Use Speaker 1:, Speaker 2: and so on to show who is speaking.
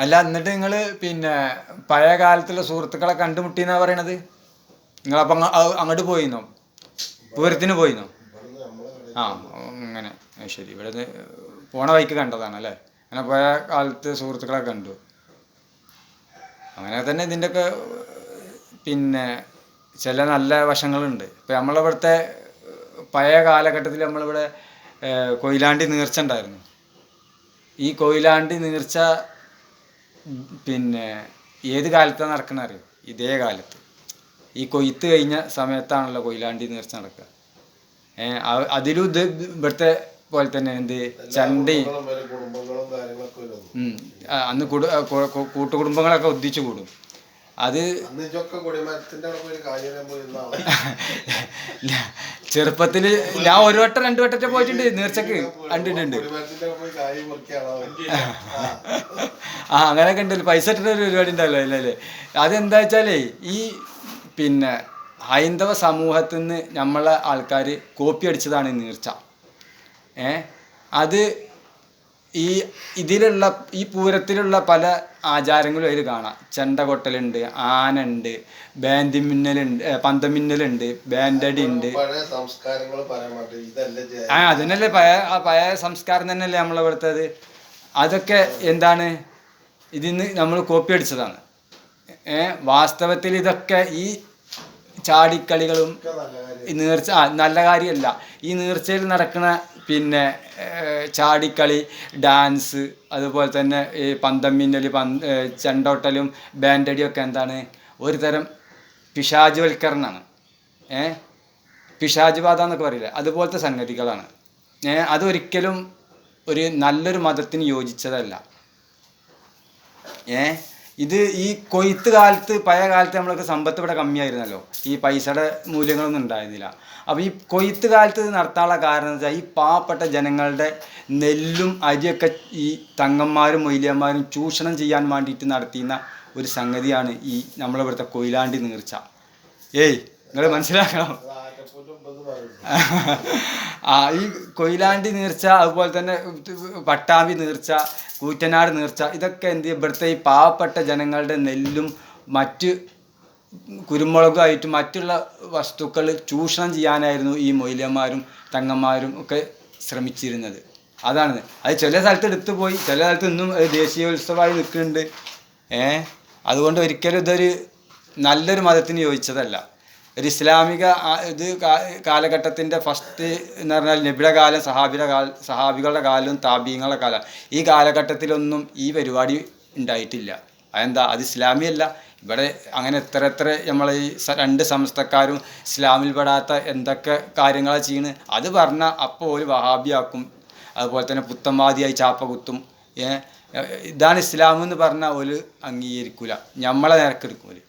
Speaker 1: അല്ല എന്നിട്ട് നിങ്ങൾ പിന്നെ പഴയ കാലത്തുള്ള സുഹൃത്തുക്കളെ കണ്ടുമുട്ടിയെന്നാ പറയണത്? നിങ്ങളപ്പം അങ്ങോട്ട് പോയിന്നോ? പൂരത്തിന് പോയിന്നോ? ആ അങ്ങനെ ശരി. ഇവിടെ പോണ വഴിക്ക് കണ്ടതാണ് അല്ലേ? അങ്ങനെ പഴയ കാലത്ത് സുഹൃത്തുക്കളെ കണ്ടു. അങ്ങനെ തന്നെ ഇതിൻ്റെയൊക്കെ പിന്നെ ചില നല്ല വശങ്ങളുണ്ട്. ഇപ്പം നമ്മളിവിടുത്തെ പഴയ കാലഘട്ടത്തിൽ നമ്മളിവിടെ കൊയിലാണ്ടി നീർച്ച ഉണ്ടായിരുന്നു. ഈ കൊയിലാണ്ടി നീർച്ച പിന്നെ ഏത് കാലത്താണ് നടക്കുന്നത് അറിയോ? ഇതേ കാലത്ത് ഈ കൊയ്ത്ത് കഴിഞ്ഞ സമയത്താണല്ലോ കൊയിലാണ്ടി നേർച്ച നടക്കുക. അതിലും ഇത് ഇവിടുത്തെ പോലെ തന്നെ എന്ത് ചണ്ടി അന്ന് കൂട്ടുകുടുംബങ്ങളൊക്കെ ഒന്നിച്ചു കൂടും. അത് ചെറുപ്പത്തിൽ ഞാൻ ഒരു വട്ടം 2 വട്ടത്തെ പോയിട്ടുണ്ട് നേർച്ചക്ക്, കണ്ടിട്ടുണ്ട്. അങ്ങനെയൊക്കെ ഉണ്ടല്ലോ, പൈസ ഇട്ടിട്ട് ഒരു പരിപാടി ഉണ്ടല്ലോ അല്ലേ? അതെന്താ വെച്ചാലേ ഈ പിന്നെ ഹൈന്ദവ സമൂഹത്തിൽ നിന്ന് നമ്മളെ ആൾക്കാർ കോപ്പി അടിച്ചതാണ് ഈ നീർച്ച. അത് ഇതിലുള്ള ഈ പൂരത്തിലുള്ള പല ആചാരങ്ങളും അതിൽ കാണാം. ചെണ്ട കൊട്ടലുണ്ട്, ആനുണ്ട്, ബാൻഡ് മിന്നലുണ്ട്, പന്തമിന്നലുണ്ട്, ബാൻഡടി ഉണ്ട്. അതിനല്ലേ പഴയ സംസ്കാരം തന്നെയല്ലേ നമ്മളിവിടുത്തത്. അതൊക്കെ എന്താണ് ഇതിന്ന് നമ്മൾ കോപ്പി അടിച്ചതാണ്. വാസ്തവത്തിൽ ഇതൊക്കെ ഈ ചാടിക്കളികളും നേർച്ച നല്ല കാര്യമല്ല. ഈ നേർച്ചയിൽ നടക്കുന്ന പിന്നെ ചാടിക്കളി, ഡാൻസ്, അതുപോലെ തന്നെ ഈ പന്തമിന്നൽ, ചെണ്ടോട്ടലും ബാൻഡടിയും ഒക്കെ എന്താണ് ഒരു തരം പിശാചുവൽക്കരണമാണ്. പിശാചുബാധ എന്നൊക്കെ പറയില്ലേ, അതുപോലത്തെ സംഗതികളാണ്. അതൊരിക്കലും ഒരു നല്ലൊരു മതത്തിന് യോജിച്ചതല്ല. ഇത് ഈ കൊയ്ത്ത് കാലത്ത്, പഴയ കാലത്ത് നമ്മളൊക്കെ സമ്പത്ത് ഇവിടെ കമ്മിയായിരുന്നല്ലോ, ഈ പൈസയുടെ മൂല്യങ്ങളൊന്നും ഉണ്ടായിരുന്നില്ല. അപ്പോൾ ഈ കൊയ്ത്ത് കാലത്ത് നടത്താനുള്ള കാരണം എന്ന് വെച്ചാൽ ഈ പാവപ്പെട്ട ജനങ്ങളുടെ നെല്ലും അരിയൊക്കെ ഈ തങ്ങന്മാരും മൊയ്ലിയന്മാരും ചൂഷണം ചെയ്യാൻ വേണ്ടിയിട്ട് നടത്തിയുന്ന ഒരു സംഗതിയാണ് ഈ നമ്മളിവിടുത്തെ കൊയിലാണ്ടി നീർച്ച. നിങ്ങൾ മനസ്സിലാക്കണം. ഈ കൊയിലാണ്ടി നീർച്ച, അതുപോലെ തന്നെ പട്ടാമ്പി നീർച്ച, കൂറ്റനാട് നീർച്ച, ഇതൊക്കെ എന്ത് ഇവിടുത്തെ ഈ പാവപ്പെട്ട ജനങ്ങളുടെ നെല്ലും മറ്റ് കുരുമുളകുമായിട്ട് മറ്റുള്ള വസ്തുക്കൾ ചൂഷണം ചെയ്യാനായിരുന്നു ഈ മൊയ്ലിയന്മാരും തങ്ങന്മാരും ഒക്കെ ശ്രമിച്ചിരുന്നത്. അതാണ് അത് ചില സ്ഥലത്ത് എടുത്തു പോയി, ചില സ്ഥലത്ത് ഇന്നും ദേശീയോത്സവമായി നിൽക്കുന്നുണ്ട്. അതുകൊണ്ട് ഒരിക്കലും ഇതൊരു നല്ലൊരു മതത്തിന് യോജിച്ചതല്ല. ഒരു ഇസ്ലാമിക കാലഘട്ടത്തിൻ്റെ ഫസ്റ്റ് എന്ന് പറഞ്ഞാൽ നബിയുടെ കാലം, സഹാബികളുടെ കാലവും താബീങ്ങളുടെ കാലം. ഈ കാലഘട്ടത്തിലൊന്നും ഈ പരിപാടി ഉണ്ടായിട്ടില്ല. അതെന്താ? അത് ഇസ്ലാമിയല്ല. ഇവിടെ അങ്ങനെ എത്ര നമ്മൾ ഈ 2 സംസ്ഥക്കാരും ഇസ്ലാമിൽ പെടാത്ത എന്തൊക്കെ കാര്യങ്ങളാണ് ചെയ്യുന്നത്. അത് പറഞ്ഞാൽ അപ്പോൾ ഒരു വഹാബിയാക്കും, അതുപോലെ തന്നെ പുത്തൻവാദിയായി ചാപ്പ കുത്തും. ഇതാണ് ഇസ്ലാമെന്ന് പറഞ്ഞാൽ ഒരു അംഗീകരിക്കില്ല, നമ്മളെ നിരക്കെടുക്കും.